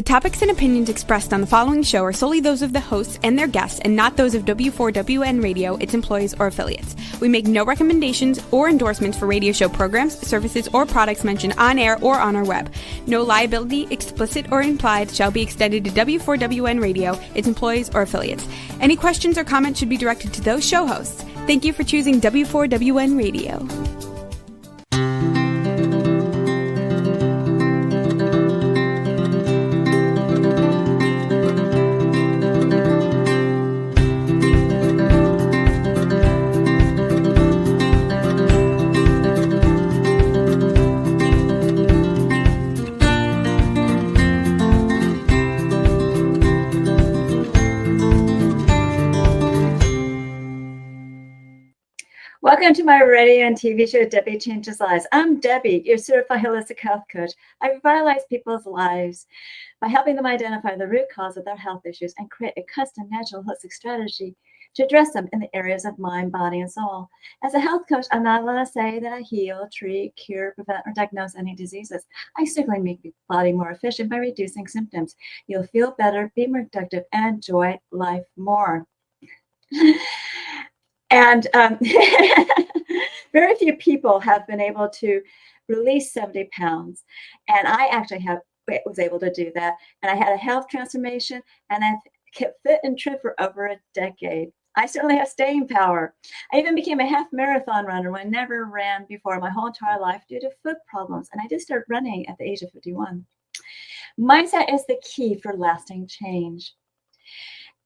topics and opinions expressed on the following show are solely those of the hosts and their guests and not those of W4WN Radio, its employees, or affiliates. We make no recommendations or endorsements for radio show programs, services, or products mentioned on air or on our web. No liability, explicit or implied, shall be extended to W4WN Radio, its employees, or affiliates. Any questions or comments should be directed to those show hosts. Thank you for choosing W4WN Radio. Welcome to my radio and TV show, Debi Changes Lives. I'm Debi, your certified holistic health coach. I revitalize people's lives by helping them identify the root cause of their health issues and create a custom natural holistic strategy to address them in the areas of mind, body, and soul. As a health coach, I'm not allowed to say that I heal, treat, cure, prevent, or diagnose any diseases. I simply make your body more efficient by reducing symptoms. You'll feel better, be more productive, and enjoy life more. And very few people have been able to release 70 pounds. And I actually was able to do that. And I had a health transformation, and I've kept fit and trim for over a decade. I certainly have staying power. I even became a half marathon runner when I never ran before my whole entire life due to foot problems. And I did start running at the age of 51. Mindset is the key for lasting change.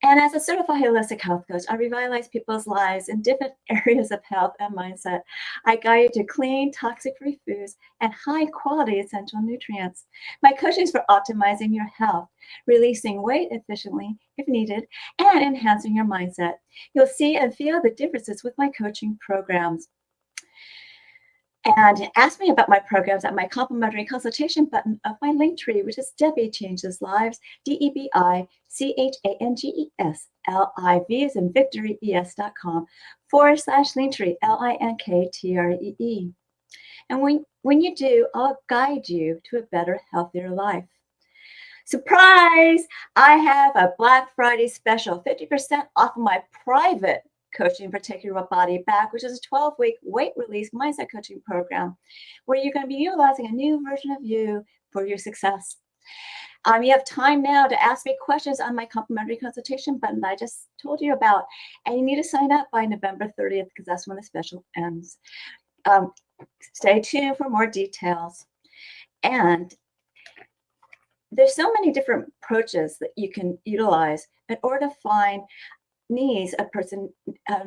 And as a certified holistic health coach, I revitalize people's lives in different areas of health and mindset. I guide you to clean, toxic-free foods and high-quality essential nutrients. My coaching is for optimizing your health, releasing weight efficiently if needed, and enhancing your mindset. You'll see and feel the differences with my coaching programs. And ask me about my programs at my complimentary consultation button of my link tree, which is Debi Changes Lives, DebiChangesLives as in victory, es.com/linktree, LINKTREE. And when you do, I'll guide you to a better, healthier life. Surprise! I have a Black Friday special, 50% off of my private coaching for Taking Your Body Back, which is a 12-week weight release mindset coaching program where you're going to be utilizing a new version of you for your success. You have time now to ask me questions on my complimentary consultation button that I just told you about, and you need to sign up by November 30th because that's when the special ends. Stay tuned for more details. And there's so many different approaches that you can utilize in order to find needs a person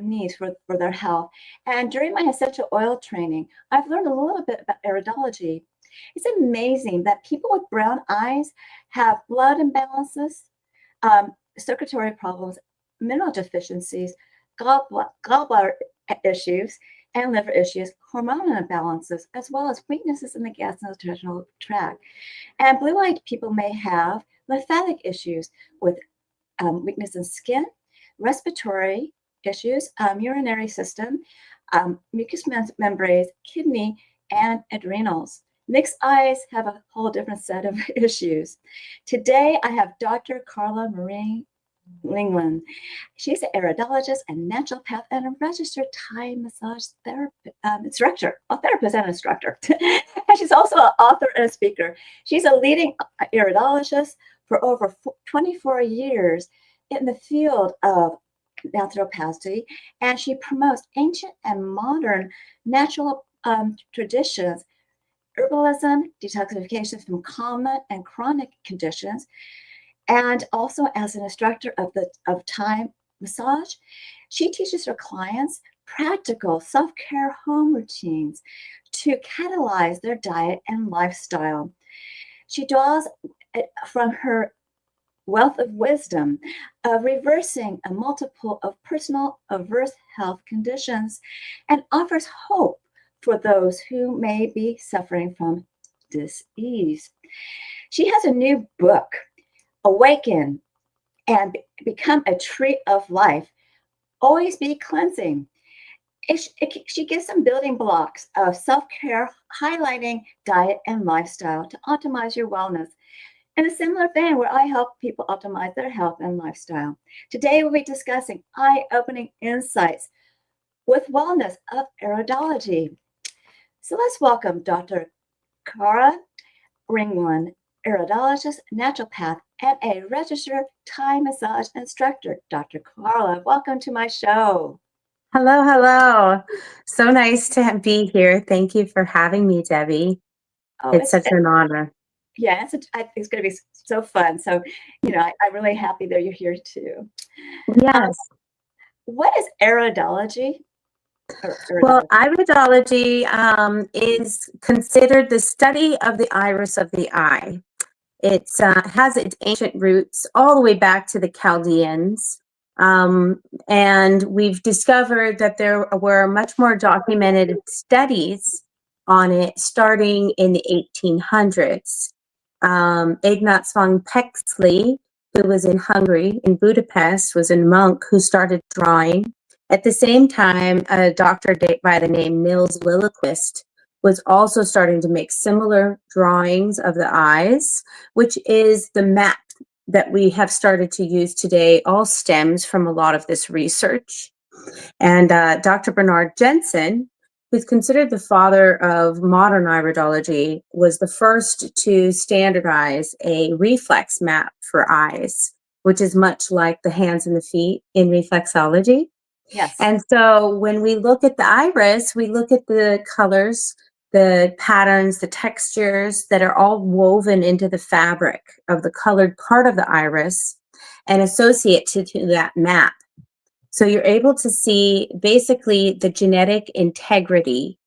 needs for their health. And during my essential oil training, I've learned a little bit about iridology. It's amazing that people with brown eyes have blood imbalances, circulatory problems, mineral deficiencies, gallbladder issues, and liver issues, hormonal imbalances, as well as weaknesses in the gastrointestinal tract. And blue-eyed people may have lymphatic issues with weakness in skin, respiratory issues, urinary system, mucous membranes, kidney, and adrenals. Mixed eyes have a whole different set of issues. Today, I have Dr. Cara Ringland. She's an iridologist and naturopath and a registered Thai massage therapist and instructor. And she's also an author and a speaker. She's a leading iridologist for over 24 years in the field of naturopathy, and she promotes ancient and modern natural traditions, herbalism, detoxification from common and chronic conditions, and also as an instructor of Thai massage. She teaches her clients practical self-care home routines to catalyze their diet and lifestyle. She draws from her wealth of wisdom of reversing a multiple of personal adverse health conditions and offers hope for those who may be suffering from disease. She has a new book, Awaken and Become a Tree of Life. Always be cleansing. She gives some building blocks of self-care, highlighting diet and lifestyle to optimize your wellness. in a similar vein where I help people optimize their health and lifestyle. Today we'll be discussing eye-opening insights with wellness of iridology. So let's welcome Dr. Cara Ringland, iridologist, naturopath, and a registered Thai massage instructor. Dr. Carla, welcome to my show. Hello, hello. So nice to be here. Thank you for having me, Debbie. Oh, It's such an honor. Yeah, it's going to be so fun. So, I'm really happy that you're here too. Yes. What is iridology? Well, iridology is considered the study of the iris of the eye. It has its ancient roots all the way back to the Chaldeans. And we've discovered that there were much more documented studies on it starting in the 1800s. Ignaz von Pexley, who was in Hungary, in Budapest, was a monk who started drawing. At the same time, a doctor by the name Nils Liljeqvist was also starting to make similar drawings of the eyes, which is the map that we have started to use today, all stems from a lot of this research. And Dr. Bernard Jensen, who's considered the father of modern iridology, was the first to standardize a reflex map for eyes, which is much like the hands and the feet in reflexology. Yes. And so when we look at the iris, we look at the colors, the patterns, the textures that are all woven into the fabric of the colored part of the iris and associate to that map. So you're able to see basically the genetic integrity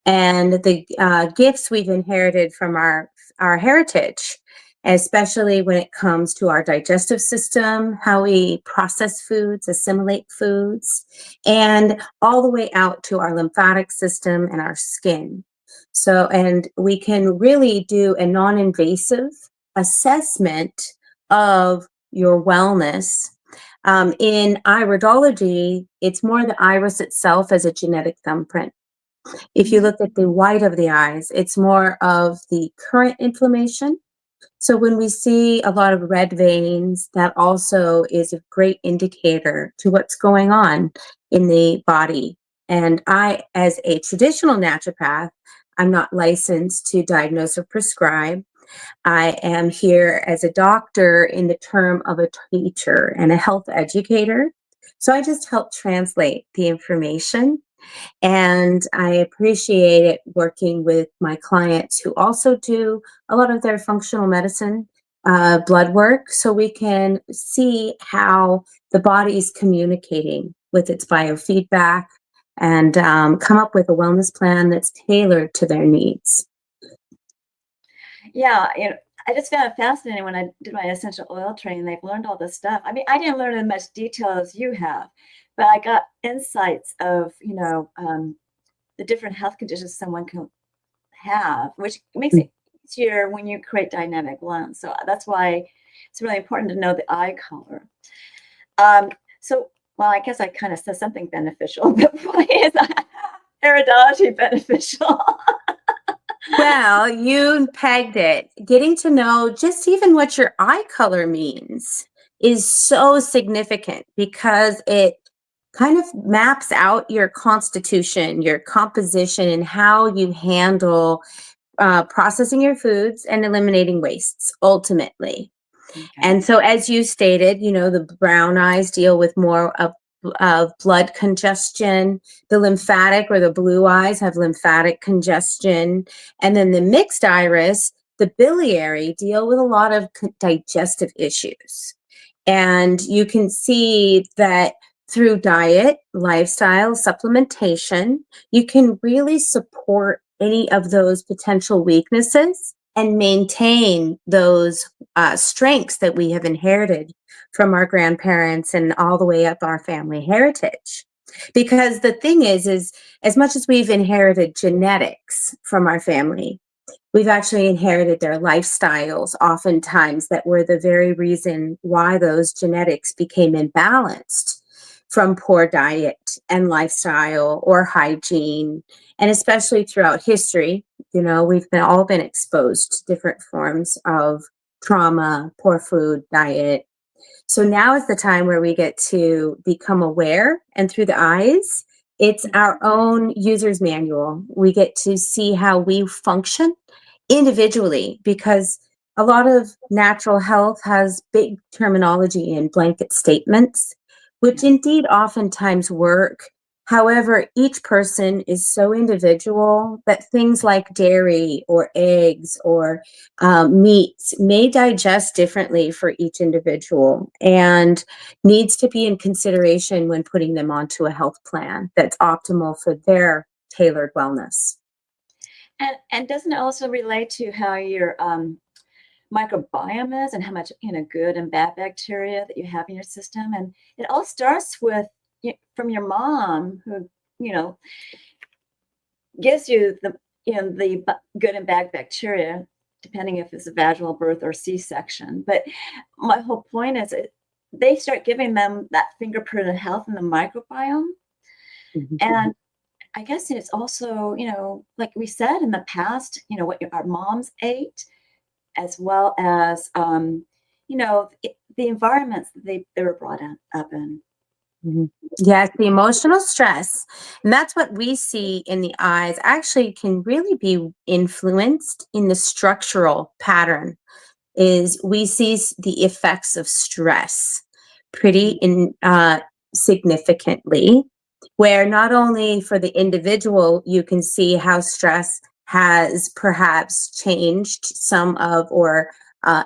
and the gifts we've inherited from our heritage, especially when it comes to our digestive system, how we process foods, assimilate foods, and all the way out to our lymphatic system and our skin. So, and we can really do a non-invasive assessment of your wellness. In iridology, it's more the iris itself as a genetic thumbprint. If you look at the white of the eyes, it's more of the current inflammation. So when we see a lot of red veins, that also is a great indicator to what's going on in the body. And I, as a traditional naturopath, I'm not licensed to diagnose or prescribe. I am here as a doctor in the term of a teacher and a health educator. So I just help translate the information. And I appreciate it working with my clients who also do a lot of their functional medicine blood work so we can see how the body is communicating with its biofeedback and come up with a wellness plan that's tailored to their needs. Yeah, I just found it fascinating when I did my essential oil training. They've learned all this stuff. I mean, I didn't learn as much detail as you have, but I got insights of, the different health conditions someone can have, which makes it easier when you create dynamic lens. So that's why it's really important to know the eye color. Well, I guess I kind of said something beneficial, but why is iridology beneficial? Well, you pegged it. Getting to know just even what your eye color means is so significant because it kind of maps out your constitution, your composition, and how you handle processing your foods and eliminating wastes ultimately. Okay. And so, as you stated, the brown eyes deal with more of blood congestion. The lymphatic or the blue eyes have lymphatic congestion. And then the mixed iris, the biliary, deal with a lot of digestive issues. And you can see that through diet, lifestyle, supplementation, you can really support any of those potential weaknesses and maintain those strengths that we have inherited from our grandparents and all the way up our family heritage. Because the thing is as much as we've inherited genetics from our family, we've actually inherited their lifestyles oftentimes that were the very reason why those genetics became imbalanced from poor diet and lifestyle or hygiene. And especially throughout history, we've all been exposed to different forms of trauma, poor food, diet. So now is the time where we get to become aware, and through the eyes, it's our own user's manual. We get to see how we function individually, because a lot of natural health has big terminology and blanket statements, which indeed oftentimes work. However, each person is so individual that things like dairy or eggs or meats may digest differently for each individual, and needs to be in consideration when putting them onto a health plan that's optimal for their tailored wellness. And doesn't it also relate to how your microbiome is and how much good and bad bacteria that you have in your system? And it all starts with from your mom, who gives you the good and bad bacteria, depending if it's a vaginal birth or C-section. But my whole point is they start giving them that fingerprint of health in the microbiome. Mhm. And I guess it's also, like we said in the past, what our moms ate, as well as, the environments that they were brought up in. Mhm. Yes, the emotional stress. And that's what we see in the eyes actually can really be influenced in the structural pattern. Is we see the effects of stress pretty significantly, where not only for the individual, you can see how stress has perhaps changed some of, or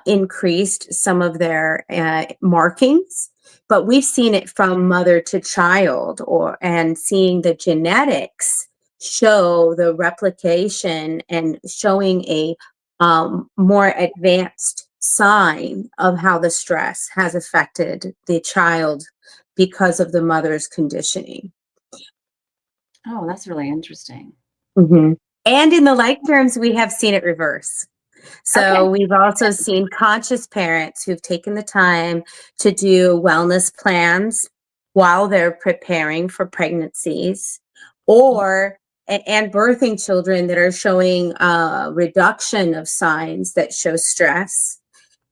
increased some of their markings, but we've seen it from mother to child, and seeing the genetics show the replication and showing a more advanced sign of how the stress has affected the child because of the mother's conditioning. Oh, that's really interesting. Mhm. And in the like terms, we have seen it reverse. Okay. So we've also seen conscious parents who've taken the time to do wellness plans while they're preparing for pregnancies, or and birthing children that are showing a reduction of signs that show stress.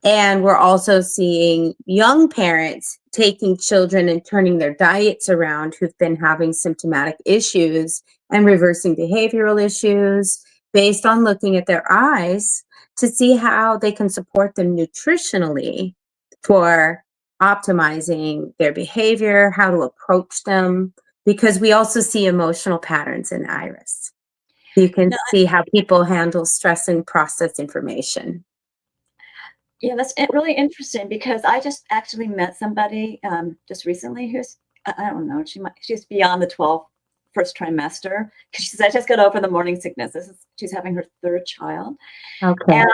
And we're also seeing young parents taking children and turning their diets around who've been having symptomatic issues, and reversing behavioral issues based on looking at their eyes to see how they can support them nutritionally for optimizing their behavior, how to approach them, because we also see emotional patterns in the iris. You can No, see how people handle stress and process information. yeah, that's really interesting, because I just actually met somebody just recently who's, I don't know, she's beyond the 12 first trimester, because she says, I just got over the morning sickness. She's having her third child. Okay.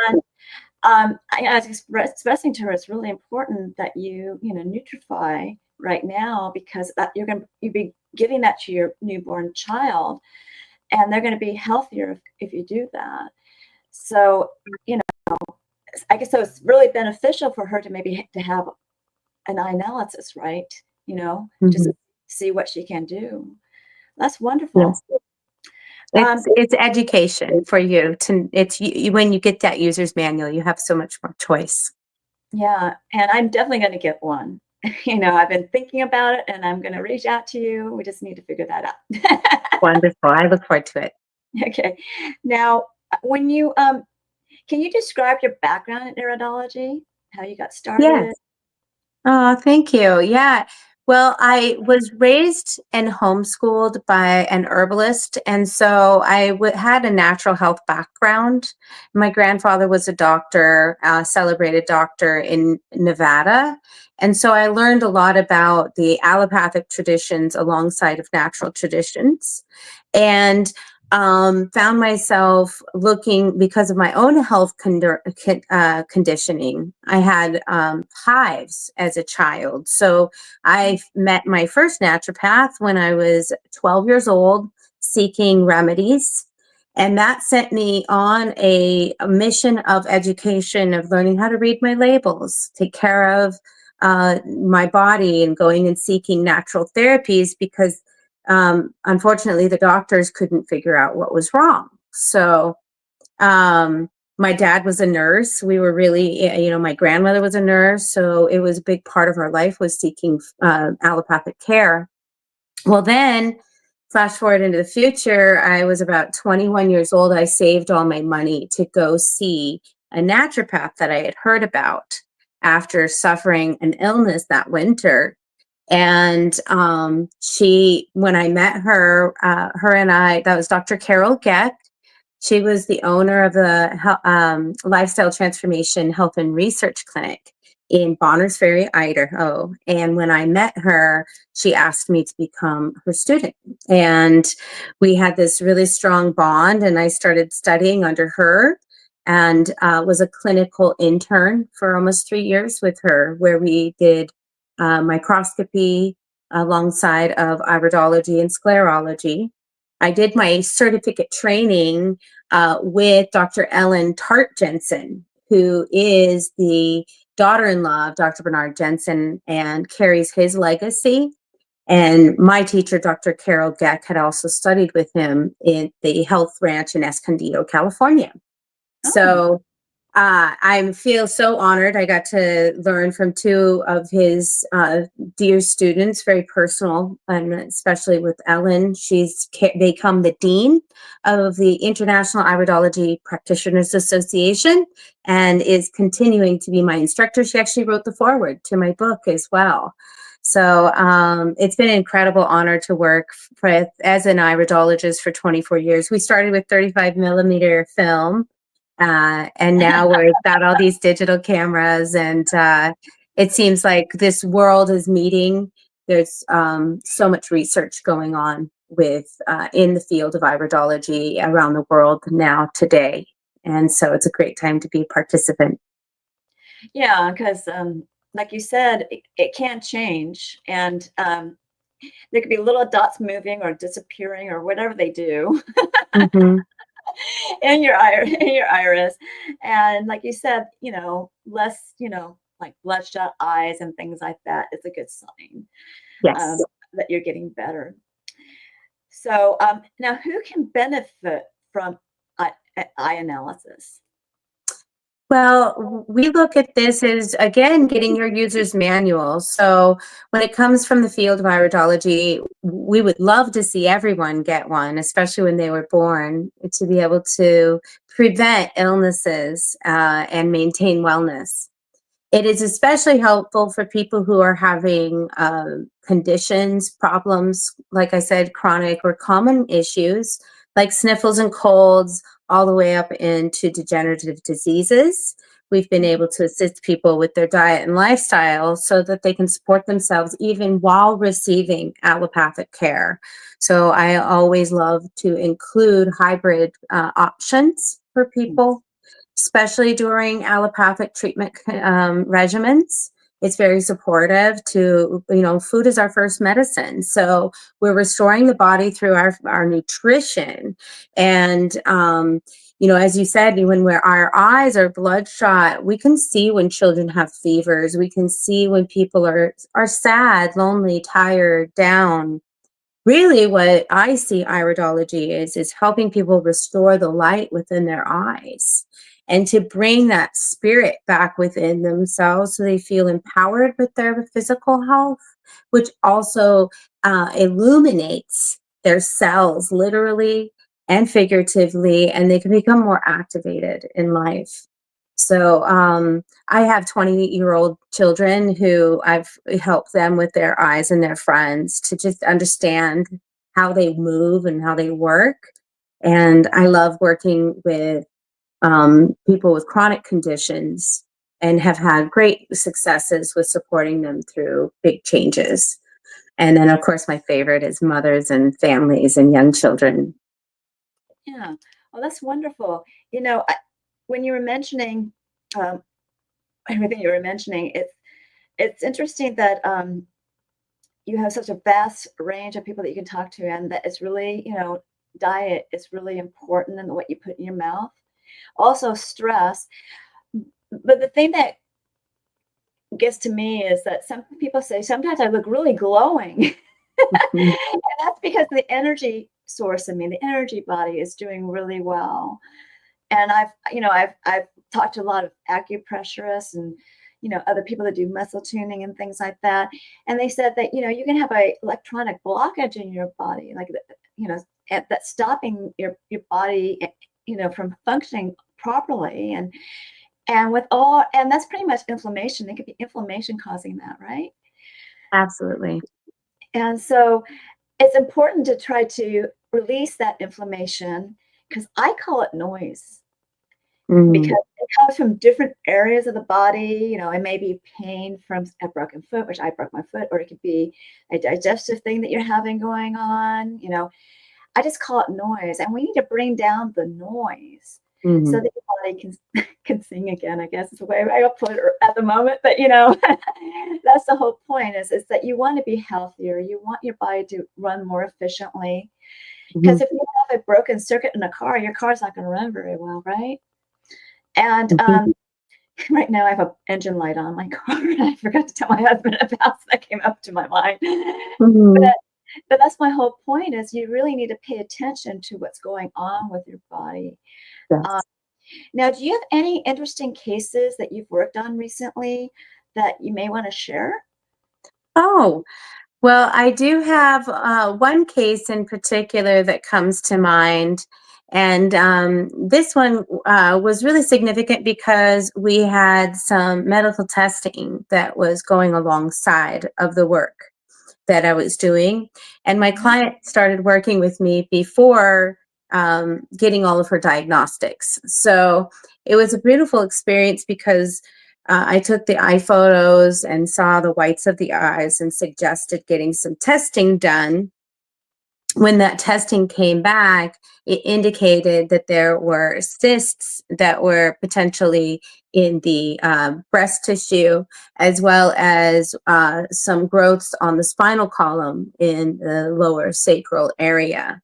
And I was expressing to her, it's really important that you Nutrify right now, because that you'll be giving that to your newborn child, and they're going to be healthier if you do that. So, I guess so it's really beneficial for her to maybe to have an Eyenalysis, right? Just Mhm. see what she can do. That's wonderful. Yes. Um, It's education for you to, it's when you get that user's manual, you have so much more choice. yeah, and I'm definitely going to get one. I've been thinking about it, and I'm going to reach out to you. We just need to figure that out. Wonderful. I look forward to it. Okay. Now, when you can you describe your background in iridology? How you got Yes. started? Oh, thank you. Yeah. Well, I was raised and homeschooled by an herbalist. And so I had a natural health background. My grandfather was a doctor, a celebrated doctor in Nevada. And so I learned a lot about the allopathic traditions alongside of natural traditions. And found myself looking, because of my own health conditioning. I had hives as a child. So I met my first naturopath when I was 12 years old, seeking remedies. And that sent me on a mission of education, of learning how to read my labels, take care of my body, and going and seeking natural therapies, because unfortunately, the doctors couldn't figure out what was wrong. So My dad was a nurse. We were really, my grandmother was a nurse. So it was a big part of our life was seeking allopathic care. Well, then flash forward into the future, I was about 21 years old. I saved all my money to go see a naturopath that I had heard about after suffering an illness that winter. And when I met her, her and I, that was Dr. Carol Geck. She was the owner of the Lifestyle Transformation Health and Research Clinic in Bonners Ferry, Idaho. And when I met her, she asked me to become her student. And we had this really strong bond, and I started studying under her and was a clinical intern for almost 3 years with her, where we did microscopy alongside of iridology and sclerology. I did my certificate training with Dr. Ellen Tart Jensen, who is the daughter-in-law of Dr. Bernard Jensen and carries his legacy. And my teacher, Dr. Carol Geck, had also studied with him in the health ranch in Escondido, California. Oh. So I feel so honored. I got to learn from two of his dear students, very personal, and especially with Ellen. She's become the dean of the International Iridology Practitioners Association and is continuing to be my instructor. She actually wrote the foreword to my book as well. So it's been an incredible honor to work as an iridologist for 24 years. We started with 35 millimeter film. And now we've got all these digital cameras, and it seems like this world is meeting. There's so much research going on with in the field of iridology around the world now today. And so it's a great time to be a participant. Yeah, because like you said, it can change, and there could be little dots moving or disappearing or whatever they do. Mm-hmm. in your iris, and like you said, less, like bloodshot eyes and things like that is a good sign Yes. that you're getting better. So now, who can benefit from eye analysis? Well, we look at this as, again, getting your user's manual. So when it comes from the field of iridology, we would love to see everyone get one, especially when they were born, to be able to prevent illnesses and maintain wellness. It is especially helpful for people who are having conditions, problems, like I said, chronic or common issues like sniffles and colds, all the way up into degenerative diseases. We've been able to assist people with their diet and lifestyle so that they can support themselves even while receiving allopathic care. So I always love to include hybrid options for people, especially during allopathic treatment regimens. It's very supportive to, food is our first medicine. So we're restoring the body through our nutrition. And, as you said, when our eyes are bloodshot, we can see when children have fevers. We can see when people are sad, lonely, tired, down. Really, what I see iridology is helping people restore the light within their eyes and to bring that spirit back within themselves so they feel empowered with their physical health, which also illuminates their cells literally and figuratively, and they can become more activated in life. So I have 20-year-old children who I've helped them with their eyes and their friends to just understand how they move and how they work. And I love working with people with chronic conditions and have had great successes with supporting them through big changes. And then, of course, my favorite is mothers and families and young children. Yeah. Oh, that's wonderful. When you were mentioning everything you were mentioning, it's interesting that you have such a vast range of people that you can talk to, and that it's really, diet is really important in what you put in your mouth. Also, stress. But the thing that gets to me is that some people say sometimes I look really glowing. Mhm. And that's because the energy source in me, the energy body is doing really well. and I've talked to a lot of acupressurists and other people that do muscle tuning and things like that, and they said that you can have a electronic blockage in your body, like that's stopping your body from functioning properly, and that's pretty much inflammation. It could be inflammation causing that, right? Absolutely. And so it's important to try to release that inflammation, because I call it noise, because it comes from different areas of the body. It may be pain from a broken foot, which I broke my foot, or it could be a digestive thing that you're having going on. I just call it noise, and we need to bring down the noise so that your body can sing again, I guess is the way I put it at the moment. But that's the whole point, is that you want to be healthier. You want your body to run more efficiently, because if you have a broken circuit in a car, your car's not going to run very well, right? And right now I have an engine light on my car, and I forgot to tell my husband about, so that came up to my mind. But that's my whole point, is you really need to pay attention to what's going on with your body. Yes. Now, do you have any interesting cases that you've worked on recently that you may want to share? Oh, well, I do have one case in particular that comes to mind. And this one was really significant because we had some medical testing that was going alongside of the work that I was doing. And my client started working with me before getting all of her diagnostics. So it was a beautiful experience because I took the eye photos and saw the whites of the eyes and suggested getting some testing done. When that testing came back, it indicated that there were cysts that were potentially in the breast tissue, as well as some growths on the spinal column in the lower sacral area.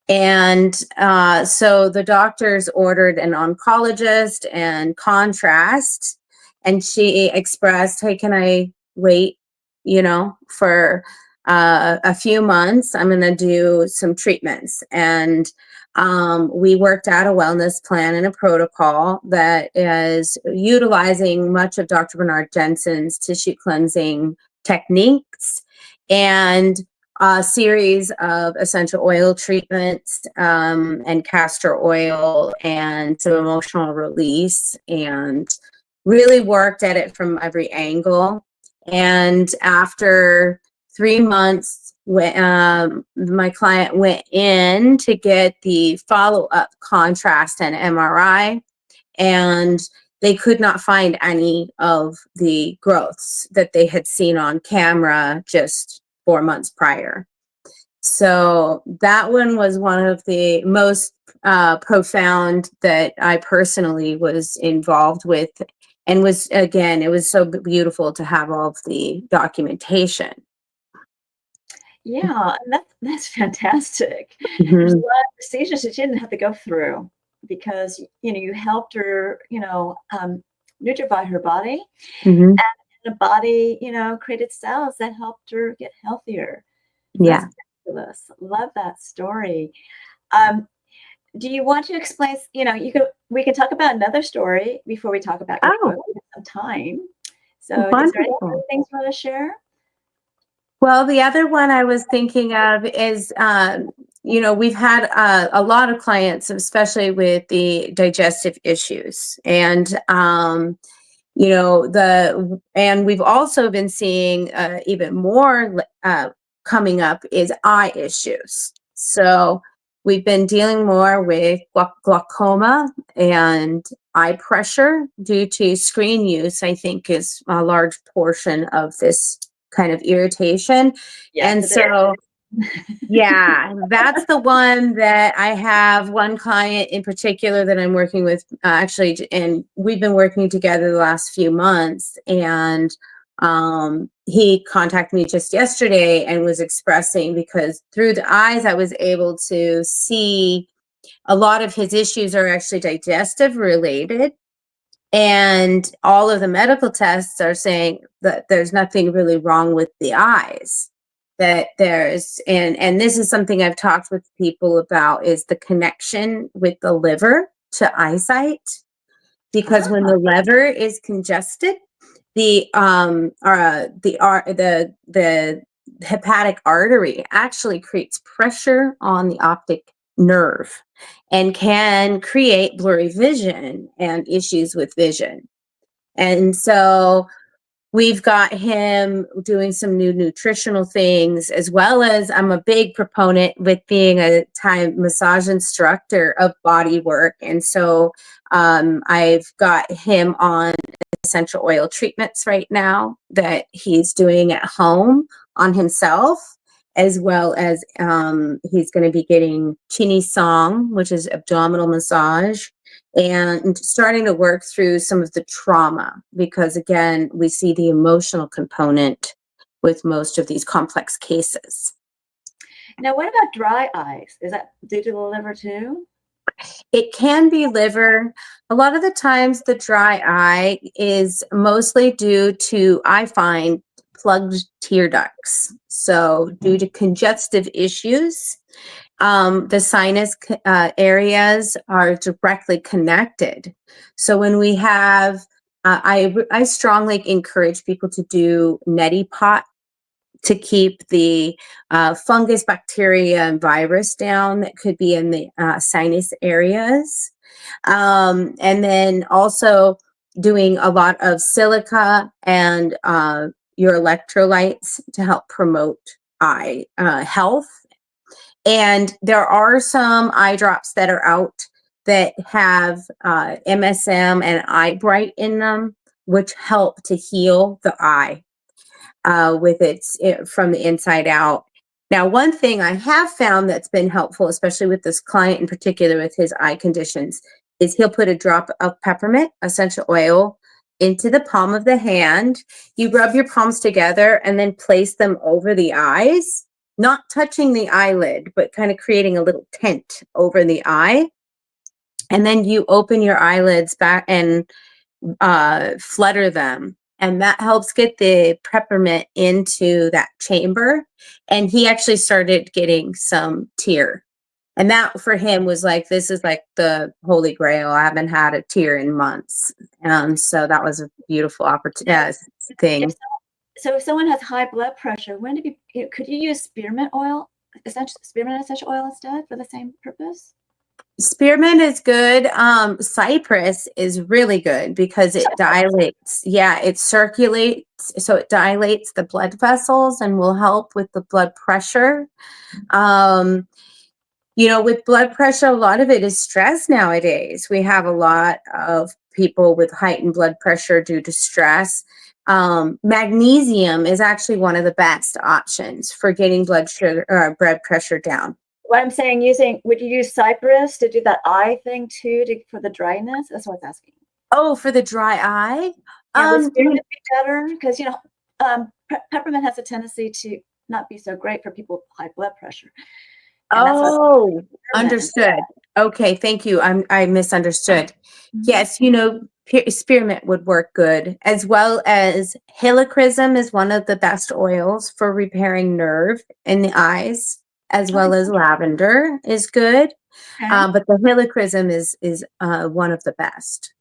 And so the doctors ordered an oncologist and contrast, and she expressed, hey, can I wait, for a few months? I'm going to do some treatments. And we worked out a wellness plan and a protocol that is utilizing much of Dr. Bernard Jensen's tissue cleansing techniques and a series of essential oil treatments and castor oil and some emotional release, and really worked at it from every angle. And after 3 months, my client went in to get the follow-up contrast and MRI, and they could not find any of the growths that they had seen on camera just 4 months prior. So that one was one of the most profound that I personally was involved with, and it was so beautiful to have all of the documentation. Yeah, and that's fantastic. There's a lot of procedures that you didn't have to go through, because you helped her nutrify her body, and the body created cells that helped her get healthier. Yeah. That's fabulous. Love that story. Do you want to explain? We can talk about another story before we talk about your book. We have some time. So, is there any other things you want to share? Well, the other one I was thinking of is, we've had a lot of clients, especially with the digestive issues, and and we've also been seeing even more coming up is eye issues. So we've been dealing more with glaucoma and eye pressure due to screen use, I think, is a large portion of this kind of irritation. Yes, and so yeah, that's the one that I have one client in particular that I'm working with actually, and we've been working together the last few months, and he contacted me just yesterday and was expressing, because through the eyes I was able to see a lot of his issues are actually digestive related. And all of the medical tests are saying that there's nothing really wrong with the eyes. That there's, and this is something I've talked with people about, is the connection with the liver to eyesight, because when the lever is congested, the hepatic artery actually creates pressure on the optic nerve and can create blurry vision and issues with vision. And so we've got him doing some new nutritional things, as well as I'm a big proponent with being a Thai massage instructor of body work. And so I've got him on essential oil treatments right now that he's doing at home on himself, as well as he's going to be getting Chini Song, which is abdominal massage, and starting to work through some of the trauma, because again, we see the emotional component with most of these complex cases. Now, what about dry eyes? Is that due to the liver too? It can be liver. A lot of the times the dry eye is mostly due to, I find, plugged tear ducts. So due to congestive issues, the sinus areas are directly connected. So when we have, I strongly encourage people to do neti pot to keep the fungus, bacteria, and virus down that could be in the sinus areas. And then also doing a lot of silica and your electrolytes to help promote eye health. And there are some eye drops that are out that have MSM and eye bright in them, which help to heal the eye with from the inside out. Now, one thing I have found that's been helpful, especially with this client in particular with his eye conditions, is he'll put a drop of peppermint essential oil into the palm of the hand. You rub your palms together and then place them over the eyes, not touching the eyelid, but kind of creating a little tent over the eye. And then you open your eyelids back and flutter them. And that helps get the peppermint into that chamber. And he actually started getting some tear. And that for him was like, this is like the holy grail. I haven't had a tear in months. So that was a beautiful opportunity thing. So if someone has high blood pressure, could you use spearmint essential oil instead for the same purpose? Spearmint is good. Cypress is really good because it dilates. Yeah, it circulates. So it dilates the blood vessels and will help with the blood pressure. With blood pressure, a lot of it is stress nowadays. We have a lot of people with heightened blood pressure due to stress. Magnesium is actually one of the best options for getting blood pressure down. What I'm saying, would you use cypress to do that eye thing too, for the dryness? That's what I was asking. Oh, for the dry eye? Would spearmint be better? Because, peppermint has a tendency to not be so great for people with high blood pressure. Oh, understood. Okay, thank you. I misunderstood. Mm-hmm. Yes, spearmint would work good, as well as helichrysum is one of the best oils for repairing nerve in the eyes, as well as lavender is good. Okay. But the helichrysum is one of the best.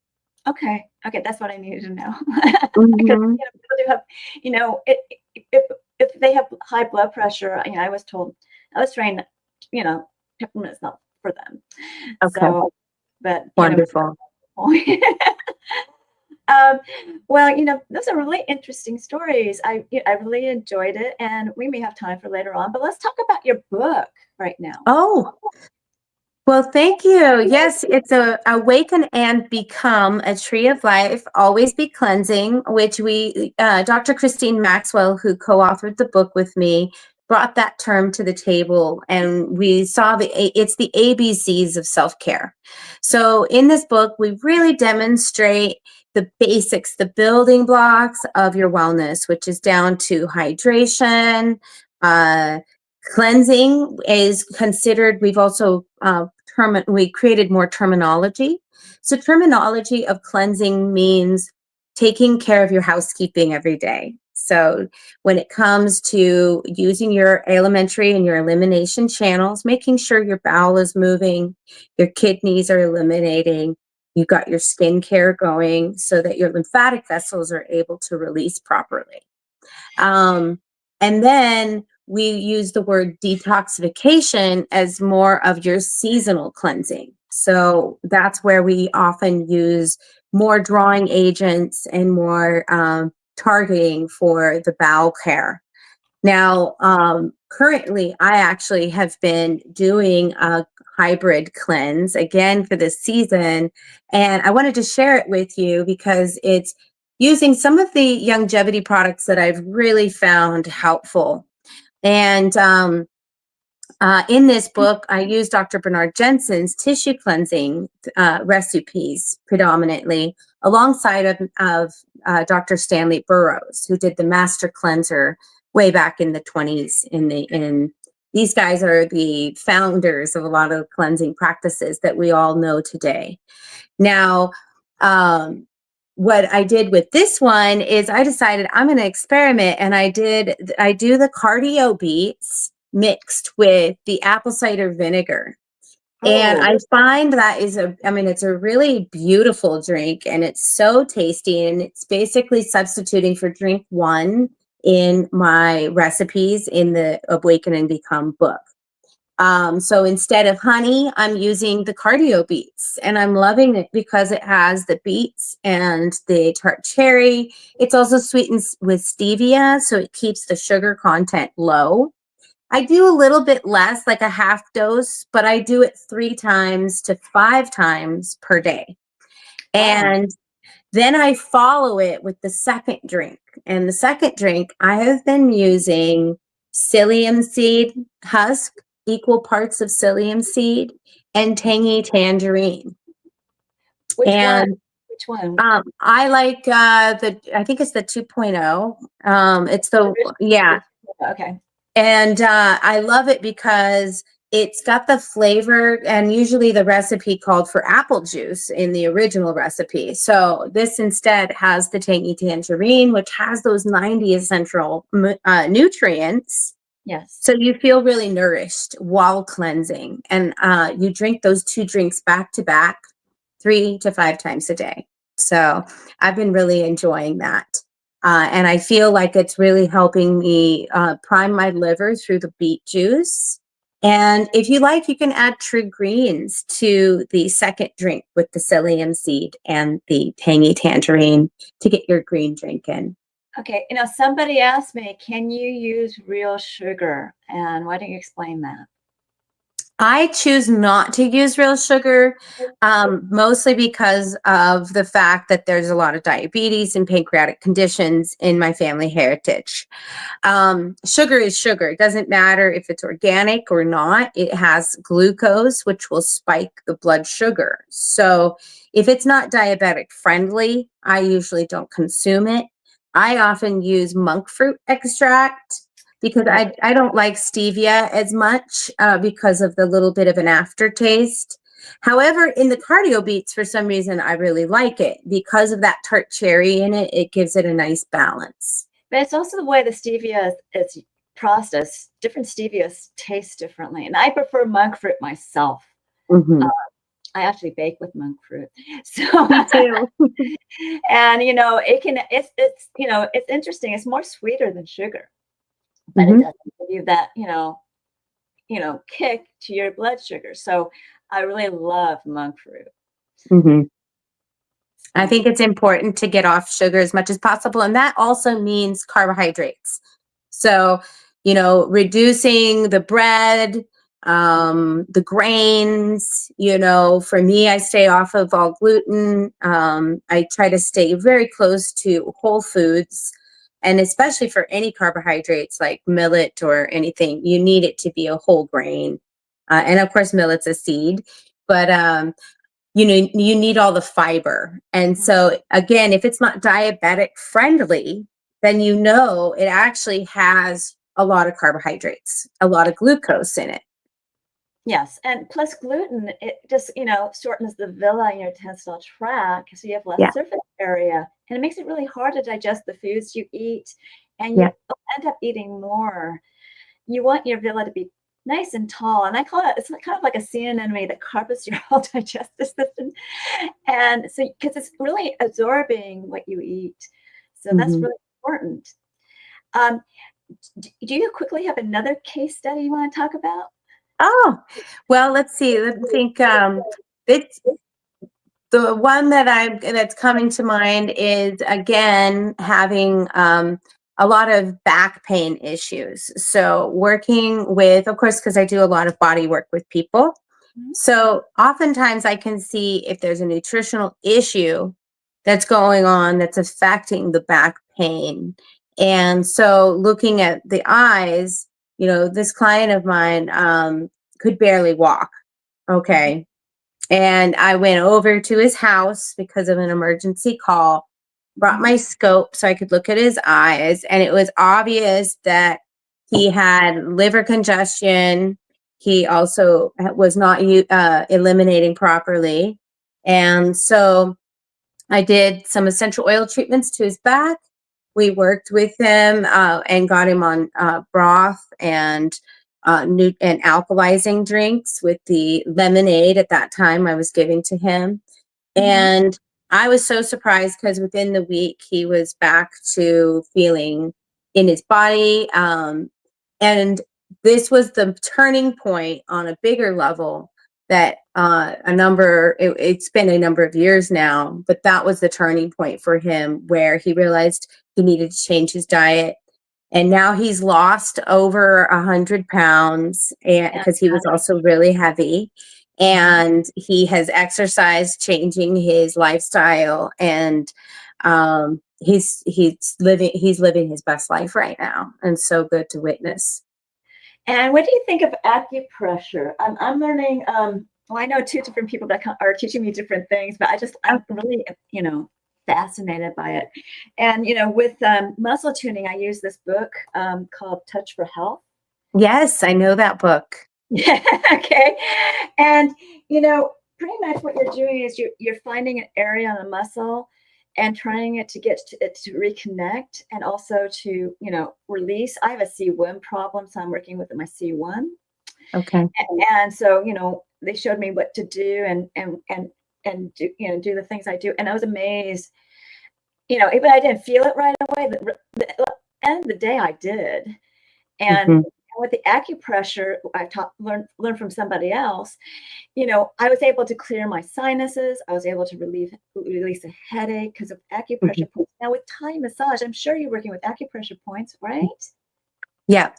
Okay, that's what I needed to know. Mm-hmm. Because people do have, if they have high blood pressure, I was trained, peppermint is not for them. Okay. So, but wonderful. Well, those are really interesting stories. I really enjoyed it, and we may have time for later on. But let's talk about your book right now. Oh, well, thank you. Yes, it's Awaken and Become a Tree of Life, Always Be Cleansing, which Dr. Christine Maxwell, who co-authored the book with me, brought that term to the table, and we saw it's the ABCs of self-care. So in this book, we really demonstrate the basics, the building blocks of your wellness, which is down to hydration. Cleansing is considered, we've also we created more terminology. So terminology of cleansing means taking care of your housekeeping every day. So when it comes to using your alimentary and your elimination channels, making sure your bowel is moving, your kidneys are eliminating, you've got your skincare going so that your lymphatic vessels are able to release properly. And then we use the word detoxification as more of your seasonal cleansing. So that's where we often use more drawing agents and more targeting for the bowel care. Now, currently, I actually have been doing a hybrid cleanse again for this season, and I wanted to share it with you because it's using some of the longevity products that I've really found helpful. And in this book, I use Dr. Bernard Jensen's tissue cleansing recipes predominantly, alongside of Dr. Stanley Burroughs, who did the Master Cleanser way back in the 20s. These guys are the founders of a lot of cleansing practices that we all know today. Now, what I did with this one is I decided I'm going to experiment, and I do the cardio beets mixed with the apple cider vinegar. And I find that it's a really beautiful drink, and it's so tasty, and it's basically substituting for drink one in my recipes in the Awaken and Become book. So instead of honey, I'm using the cardio beets, and I'm loving it because it has the beets and the tart cherry. It's also sweetened with stevia, so it keeps the sugar content low. I do a little bit less, like a half dose, but I do it 3 times to 5 times per day. And then I follow it with the second drink. And the second drink, I have been using psyllium seed husk, equal parts of psyllium seed, and tangy tangerine. Which one? I like I think it's the 2.0. It's the Okay. And I love it because it's got the flavor, and usually the recipe called for apple juice in the original recipe. So this instead has the tangy tangerine, which has those 90 essential nutrients. Yes. So you feel really nourished while cleansing. And you drink those 2 drinks back to back 3 to 5 times a day. So I've been really enjoying that. And I feel like it's really helping me prime my liver through the beet juice. And if you like, you can add true greens to the second drink with the psyllium seed and the tangy tangerine to get your green drink in. Okay. Somebody asked me, can you use real sugar? And why don't you explain that? I choose not to use real sugar, mostly because of the fact that there's a lot of diabetes and pancreatic conditions in my family heritage. Sugar is sugar. It doesn't matter if it's organic or not. It has glucose, which will spike the blood sugar. So if it's not diabetic friendly, I usually don't consume it. I often use monk fruit extract, because I don't like stevia as much because of the little bit of an aftertaste. However, in the cardio beets, for some reason, I really like it because of that tart cherry in it. It gives it a nice balance. But it's also the way the stevia is processed. Different stevias taste differently. And I prefer monk fruit myself. Mm-hmm. I actually bake with monk fruit. So me too. And it's interesting. It's more sweeter than sugar. But Mm-hmm. it doesn't give you that, kick to your blood sugar. So I really love monk fruit. Mm-hmm. I think it's important to get off sugar as much as possible. And that also means carbohydrates. So, reducing the bread, the grains, for me, I stay off of all gluten. I try to stay very close to whole foods. And especially for any carbohydrates like millet or anything, you need it to be a whole grain. And of course, millet's a seed, but you need all the fiber. And so again, if it's not diabetic friendly, then it actually has a lot of carbohydrates, a lot of glucose in it. Yes, and plus gluten, it just, shortens the villi in your intestinal tract, so you have less Yeah. surface area, and it makes it really hard to digest the foods you eat. and Yeah. you end up eating more. You want your villi to be nice and tall, and I call it, it's kind of like a sea anemone that carpets your whole digestive system. And so, because it's really absorbing what you eat. So that's Mhm. really important. Um, do you quickly have another case study you want to talk about? Oh, well, let's see. Let me think. It's the one that's coming to mind is again having a lot of back pain issues. So working with, of course, because I do a lot of body work with people. Mhm. So oftentimes I can see if there's a nutritional issue that's going on that's affecting the back pain. And so looking at the eyes, this client of mine could barely walk. Okay. And I went over to his house because of an emergency call, brought Mhm. my scope so I could look at his eyes. And it was obvious that he had liver congestion. He also was not eliminating properly. And so I did some essential oil treatments to his back. We worked with him and got him on broth and and alkalizing drinks with the lemonade at that time I was giving to him. Mhm. And I was so surprised because within the week he was back to feeling in his body. And this was the turning point on a bigger level that it's been a number of years now, but that was the turning point for him where he realized he needed to change his diet. And now he's lost over 100 pounds, and because he was also really heavy, and he has exercised, changing his lifestyle, and he's living his best life right now, and so good to witness. And what do you think of acupressure? I'm learning. Well, I know two different people that are teaching me different things, but I'm really, fascinated by it. And with muscle tuning, I use this book called Touch for Health. Yes, I know that book. Yeah. Okay. And pretty much what you're doing is you're finding an area on a muscle and trying it to get it to reconnect, and also to release. I have a C1 problem, so I'm working with my C1. Okay. And so they showed me what to do, and do, do the things I do, and I was amazed. Even I didn't feel it right away, but the end of the day I did. And Hmm. with the acupressure, I learned from somebody else. I was able to clear my sinuses. I was able to release a headache because of Hmm. acupressure points. Now with Thai massage, I'm sure you're working with acupressure points, right? Yeah.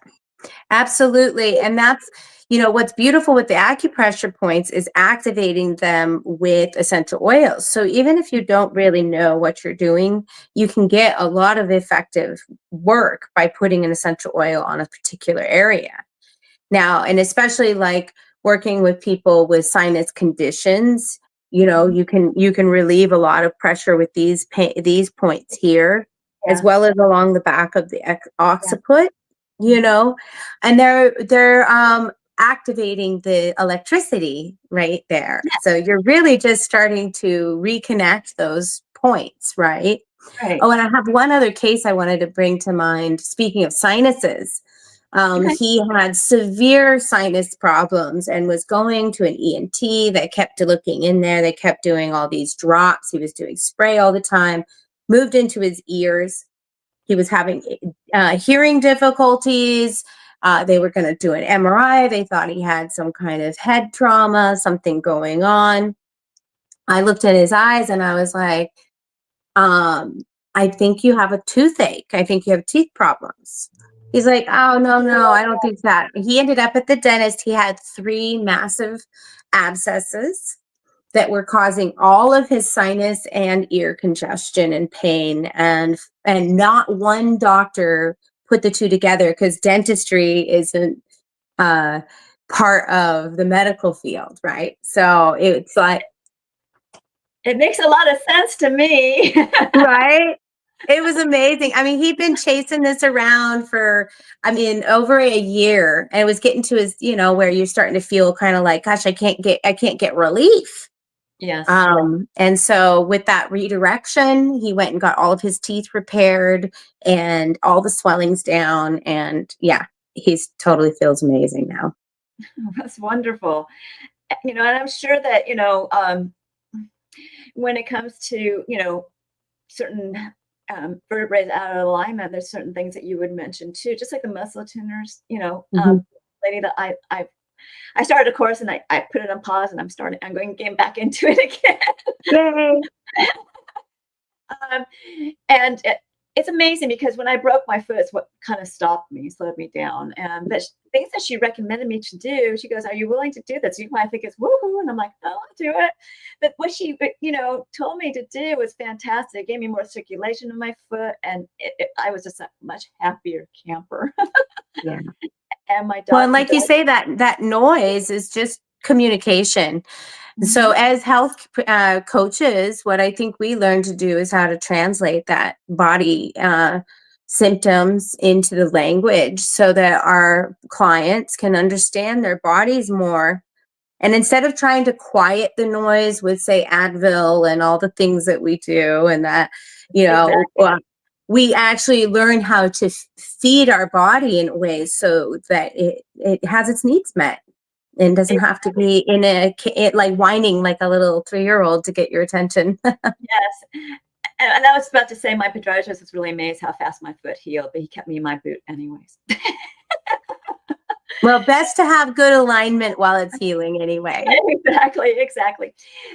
Absolutely. And that's, what's beautiful with the acupressure points is activating them with essential oils. So even if you don't really know what you're doing, you can get a lot of effective work by putting an essential oil on a particular area. Now, and especially like working with people with sinus conditions, Mhm. you can relieve a lot of pressure with these points here, as Yeah, well as along the back of the yeah. occiput, you Mhm. know, and they're activating the electricity right there. So you're really just starting to reconnect those points, right? Right. Oh, and I have one other case I wanted to bring to mind. Speaking of sinuses, Okay. he had severe sinus problems and was going to an ENT. They kept looking in there. They kept doing all these drops. He was doing spray all the time, moved into his ears. He was having hearing difficulties. They were going to do an MRI. They thought he had some kind of head trauma, something going on. I looked at his eyes and I was like, um, I think you have a toothache. I think you have teeth problems. He's like, oh, no, no, I don't think that. He ended up at the dentist. He had 3 massive abscesses that were causing all of his sinus and ear congestion and pain. And not one doctor put the two together because dentistry isn't uh, part of the medical field, right? So it's like, It makes a lot of sense to me. right? It was amazing. I mean, he'd been chasing this around for, over a year, and it was getting to his, where you're starting to feel kind of like, gosh, I can't get relief. Yes. And so with that redirection, he went and got all of his teeth repaired and all the swelling's down. And yeah, he's totally feels amazing now. That's wonderful. And I'm sure that, when it comes to, certain vertebrae out of alignment, there's certain things that you would mention too, just like the muscle tuners, Mhm. lady that I started a course and I put it on pause and I'm going to get back into it again. Yay. Um, and it's amazing because when I broke my foot, it's what kind of stopped me, slowed me down. And but things that she recommended me to do, she goes, "Are you willing to do this?" You might think it's woohoo, and I'm like, "Oh, I'll do it." But what she, told me to do was fantastic. It gave me more circulation in my foot, and I was just a much happier camper. Yeah. And my Well, dog. and like you say, that noise is just communication. So, Mhm. as health coaches, what I think we learn to do is how to translate that body symptoms into the language so that our clients can understand their bodies more. And instead of trying to quiet the noise with, say, Advil and all the things that we do, and that, Exactly. we actually learn how to feed our body in ways so that it has its needs met and doesn't have to be in like whining like a little 3-year-old to get your attention. Yes. And I was about to say my podiatrist was really amazed how fast my foot healed, but he kept me in my boot anyways. Well, best to have good alignment while it's healing anyway. Exactly.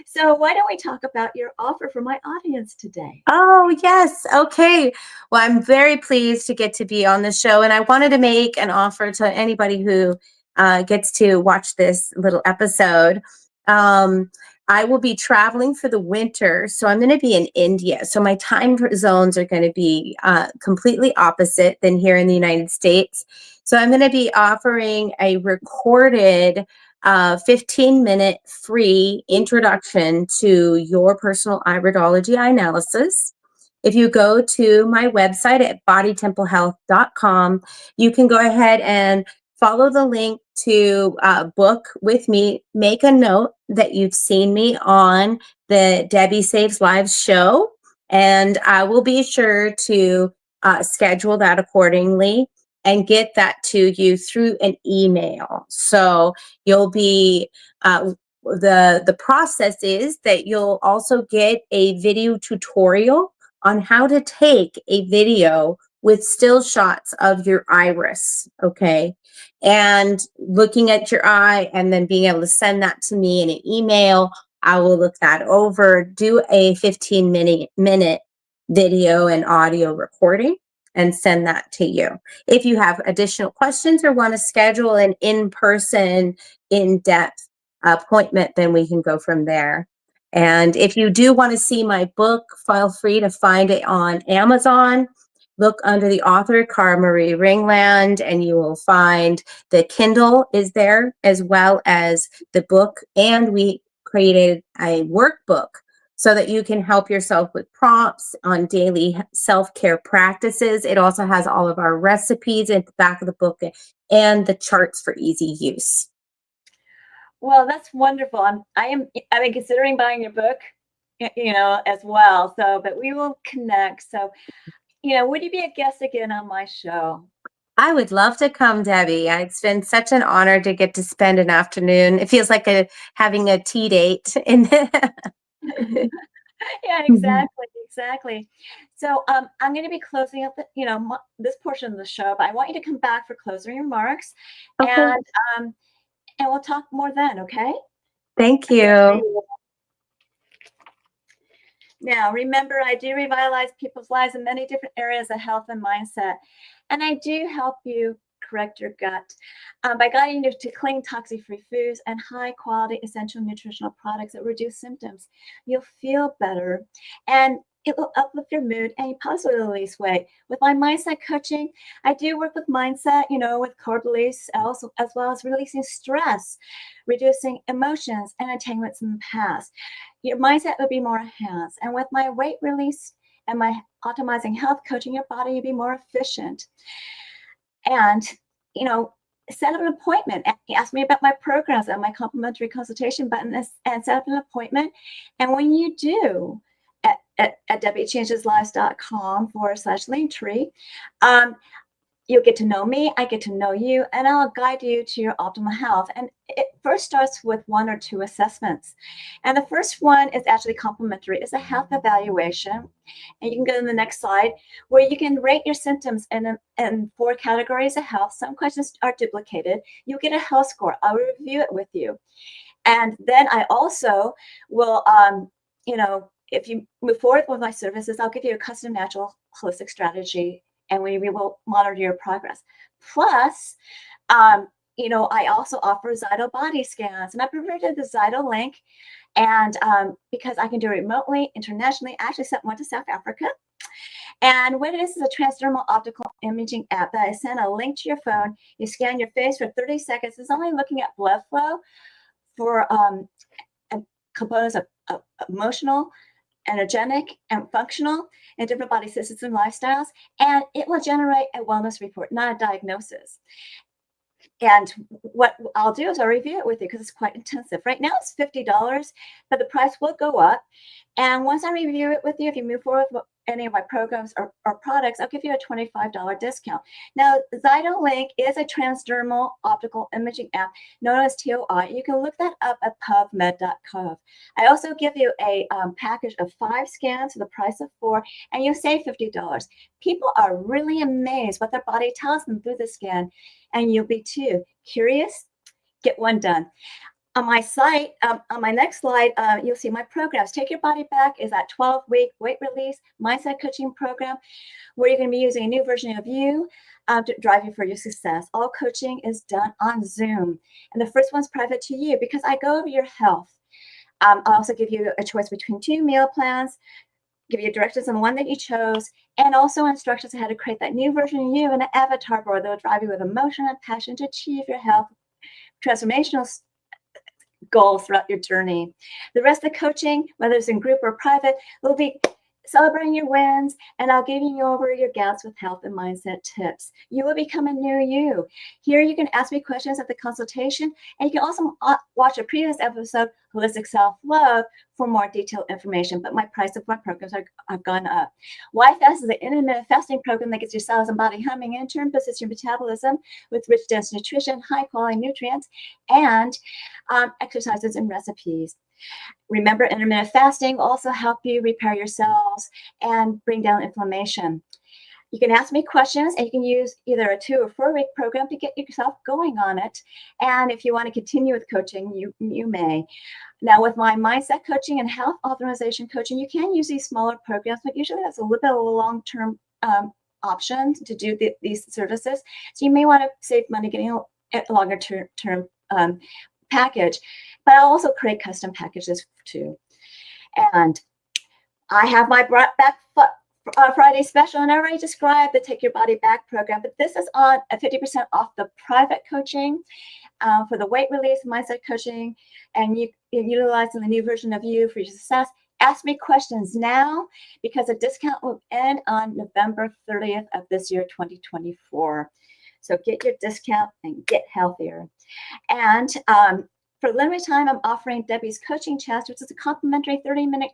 So why don't we talk about your offer for my audience today? Oh, yes. Okay. Well, I'm very pleased to get to be on the show. And I wanted to make an offer to anybody who gets to watch this little episode. Um, I will be traveling for the winter. So I'm going to be in India. So my time zones are going to be completely opposite than here in the United States. So I'm going to be offering a recorded 15-minute free introduction to your personal iridology Eyenalysis. If you go to my website at bodytemplehealth.com, you can go ahead and follow the link to book with me. Make a note that you've seen me on the Debbie Saves Lives show, and I will be sure to schedule that accordingly and get that to you through an email. So you'll be the process is that you'll also get a video tutorial on how to take a video with still shots of your iris, okay? And looking at your eye and then being able to send that to me in an email. I will look that over, do a 15-minute video and audio recording and send that to you. If you have additional questions or want to schedule an in-person, in-depth appointment, then we can go from there. And if you do want to see my book, feel free to find it on Amazon. Look under the author, Cara Ringland, and you will find the Kindle is there as well as the book. And we created a workbook so that you can help yourself with prompts on daily self-care practices. It also has all of our recipes at the back of the book and the charts for easy use. Well, that's wonderful. I've been considering buying your book, as well. So, but we will connect. So, would you be a guest again on my show? I would love to come, Debbie. It's been such an honor to get to spend an afternoon. It feels like having a tea date. Yeah, exactly. So, I'm going to be closing up, this portion of the show, but I want you to come back for closing remarks, Okay. and um, and we'll talk more then. Okay? Thank you. Now, remember, I do revitalize people's lives in many different areas of health and mindset. And I do help you correct your gut by guiding you to clean toxic-free foods and high-quality essential nutritional products that reduce symptoms. You'll feel better, and it will uplift your mood in a positively way. With my mindset coaching, I do work with mindset, with core beliefs, also, as well as releasing stress, reducing emotions and entanglements in the past. Your mindset will be more enhanced. And with my weight release and my optimizing health, coaching your body, you'll be more efficient. And, set up an appointment. Ask me about my programs and my complimentary consultation button and set up an appointment. And when you do, at debiechangeslives.com/linktree, you'll get to know me, I get to know you, and I'll guide you to your optimal health. And it first starts with 1 or 2 assessments. And the first one is actually complimentary. It's a health evaluation. And you can go to the next slide, where you can rate your symptoms in 4 categories of health. Some questions are duplicated. You'll get a health score. I'll review it with you. And then I also will, if you move forward with my services, I'll give you a custom natural holistic strategy, and we will monitor your progress. Plus, I also offer Zyto body scans, and I provided the Zyto link, and because I can do it remotely, internationally. I actually sent one to South Africa. And what it is a transdermal optical imaging app that I send a link to your phone. You scan your face for 30 seconds. It's only looking at blood flow for components of emotional, energetic, and functional in different body systems and lifestyles, and it will generate a wellness report, not a diagnosis. And what I'll do is I'll review it with you because it's quite intensive. Right now it's $50, but the price will go up. And once I review it with you, if you move forward with any of my programs or products, I'll give you a $25 discount. Now, Zyto Link is a transdermal optical imaging app known as TOI. You can look that up at pubmed.gov. I also give you a package of 5 scans for the price of 4, and you save $50. People are really amazed what their body tells them through the scan, and you'll be too. Curious? Get one done. On my site, on my next slide, you'll see my programs. Take Your Body Back is that 12-week weight release mindset coaching program where you're going to be using a new version of you to drive you for your success. All coaching is done on Zoom. And the first one's private to you because I go over your health. I also give you a choice between 2 meal plans, give you directions on the one that you chose, and also instructions on how to create that new version of you and an avatar board that will drive you with emotion and passion to achieve your health transformational goals throughout your journey. The rest of the coaching, whether it's in group or private, will be celebrating your wins, and I'll give you over your gaps with health and mindset tips. You will become a new you. Here you can ask me questions at the consultation, and you can also watch a previous episode, Holistic Self-Love, for more detailed information, but my price of my programs have gone up. YFAST is an intermittent fasting program that gets your cells and body humming and turn boosts your metabolism with rich, dense nutrition, high-quality nutrients, and exercises and recipes. Remember, intermittent fasting will also help you repair your cells and bring down inflammation. You can ask me questions, and you can use either a 2 or 4 week program to get yourself going on it. And if you want to continue with coaching, you may. Now, with my mindset coaching and health optimization coaching, you can use these smaller programs, but usually that's a little bit of a long-term option to do these services. So you may want to save money getting a longer term package, but I'll also create custom packages too. And I have my Back Friday special, and I already described the Take Your Body Back program, but this is on a 50% off the private coaching for the weight release mindset coaching, and you're utilizing the new version of you for your success. Ask me questions now because the discount will end on November 30th of this year, 2024. So get your discount and get healthier. And for limited time, I'm offering Debi's Coaching Chats, which is a complimentary 30-minute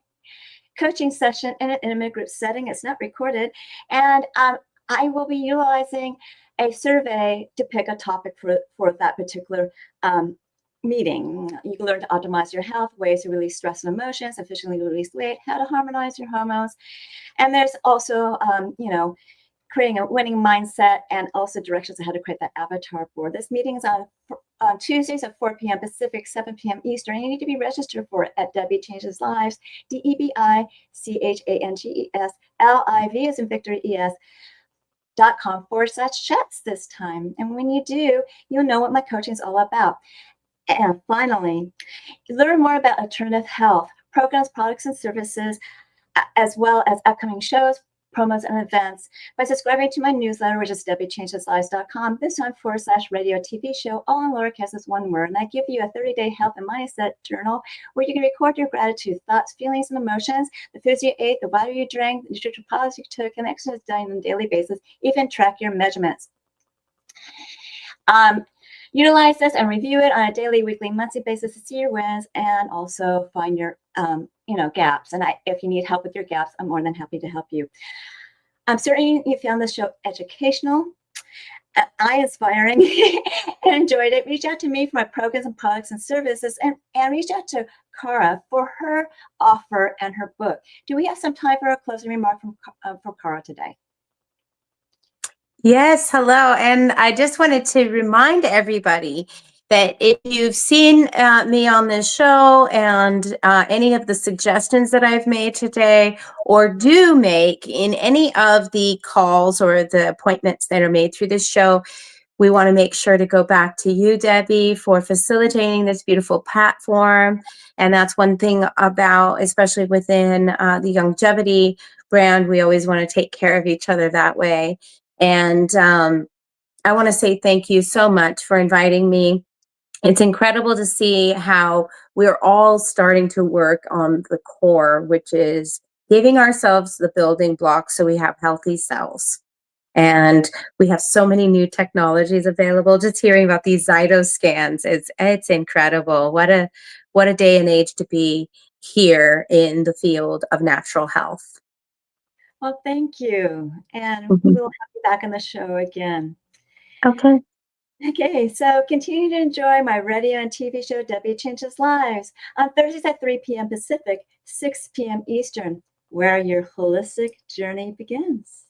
coaching session in an intimate group setting. It's not recorded. And I will be utilizing a survey to pick a topic for that particular meeting. You can learn to optimize your health, ways to release stress and emotions, efficiently release weight, how to harmonize your hormones. And there's also, creating a winning mindset, and also directions on how to create that avatar board. This meeting is on Tuesdays at 4 p.m. Pacific, 7 p.m. Eastern. And you need to be registered for it at Debi Changes Lives, DebiChangesLive as in Victor ES.com/chats this time. And when you do, you'll know what my coaching is all about. And finally, learn more about alternative health programs, products, and services, as well as upcoming shows, promos, and events by subscribing to my newsletter, which is DebiChangesLives.com. This time /radio TV show, all in lowercase is one word. And I give you a 30-day health and mindset journal where you can record your gratitude, thoughts, feelings, and emotions, the foods you ate, the water you drank, the nutritional products you took, and exercise done on a daily basis, even track your measurements. Utilize this and review it on a daily, weekly, monthly basis to see your wins and also find your, gaps. And if you need help with your gaps, I'm more than happy to help you. I'm certain you found this show educational, eye-inspiring, and enjoyed it. Reach out to me for my programs and products and services, and reach out to Cara for her offer and her book. Do we have some time for a closing remark for Cara today? Yes, hello. And I just wanted to remind everybody that if you've seen me on this show and any of the suggestions that I've made today, or do make in any of the calls or the appointments that are made through this show, we want to make sure to go back to you, Debbie, for facilitating this beautiful platform. And that's one thing about, especially within the longevity brand, we always want to take care of each other that way. And I want to say thank you so much for inviting me. It's incredible to see how we're all starting to work on the core, which is giving ourselves the building blocks so we have healthy cells. And we have so many new technologies available. Just hearing about these Zyto scans, it's incredible. What a day and age to be here in the field of natural health. Well, thank you. And we will have you back on the show again. Okay. Okay, so continue to enjoy my radio and TV show, Debbie Changes Lives, on Thursdays at 3 p.m. Pacific, 6 p.m. Eastern, where your holistic journey begins.